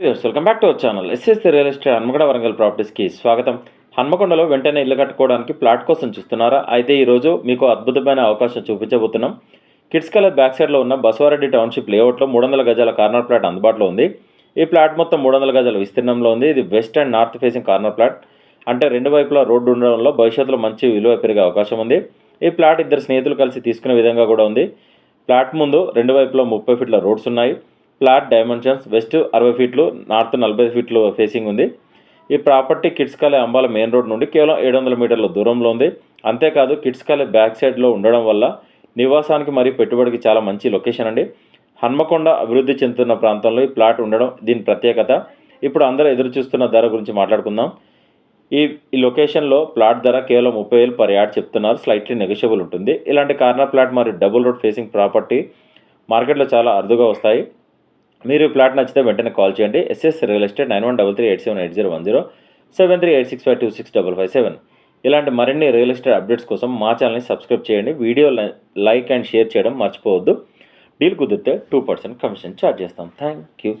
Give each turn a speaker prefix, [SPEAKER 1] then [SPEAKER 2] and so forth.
[SPEAKER 1] Welcome back to our channel SS real estate Hanmakonda Warangal ప్రాపర్టీస్కి స్వాగతం. హన్మకొండలో వెంటనే ఇల్లు కట్టుకోవడానికి ప్లాట్ కోసం చూస్తున్నారా? అయితే ఈరోజు మీకు అద్భుతమైన అవకాశం చూపించబోతున్నాం. కిడ్స్ కలర్ బ్యాక్ సైడ్లో ఉన్న బసవారెడ్డి టౌన్షిప్ లేఅవుట్లో 300 గజాల కార్నర్ ప్లాట్ అందుబాటులో ఉంది. ఈ ప్లాట్ మొత్తం 300 గజాల విస్తీర్ణంలో ఉంది. ఇది west and north facing corner plot, అంటే రెండు వైపులా రోడ్డు ఉండడంలో భవిష్యత్తులో మంచి విలువ పెరిగే అవకాశం ఉంది. ఈ ప్లాట్ ఇద్దరు స్నేహితులు కలిసి తీసుకునే విధంగా కూడా ఉంది. ప్లాట్ ముందు రెండు వైపులా 30 ఫీట్ల రోడ్స్ ఉన్నాయి. ప్లాట్ డైమెన్షన్స్ వెస్ట్ 60 ఫీట్లు, నార్త్ 40 ఫీట్లు ఫేసింగ్ ఉంది. ఈ ప్రాపర్టీ కిడ్స్ కాలే అంబాల మెయిన్ రోడ్ నుండి కేవలం 700 మీటర్ల దూరంలో ఉంది. అంతేకాదు కిడ్స్ కాలే బ్యాక్ సైడ్లో ఉండడం వల్ల నివాసానికి మరియు పెట్టుబడికి చాలా మంచి లొకేషన్ అండి. హన్మకొండ అభివృద్ధి చెందుతున్న ప్రాంతంలో ఈ ప్లాట్ ఉండడం దీని ప్రత్యేకత. ఇప్పుడు అందరూ ఎదురు చూస్తున్న ధర గురించి మాట్లాడుకుందాం. ఈ లొకేషన్లో ప్లాట్ ధర కేవలం 30,000 పర్ యార్డ్ చెప్తున్నారు. స్లైట్లీ నెగోషియబుల్ ఉంటుంది. ఇలాంటి కార్నర్ ప్లాట్ మరియు డబుల్ రోడ్ ఫేసింగ్ ప్రాపర్టీ మార్కెట్లో చాలా అరుదుగా వస్తాయి. మీరు ప్లాట్ నచ్చితే వెంటనే కాల్ చేయండి. SS real estate 9133878010 7386526557. ఇలాంటి మరిన్ని రియల్ ఎస్టేట్ అప్డేట్స్ కోసం మా ఛానల్ని సబ్స్క్రైబ్ చేయండి. వీడియో లైక్ అండ్ షేర్ చేయడం మర్చిపోవద్దు. డీల్ కుదిరితే 2% కమిషన్ ఛార్జ్ చేస్తాం. Thank you.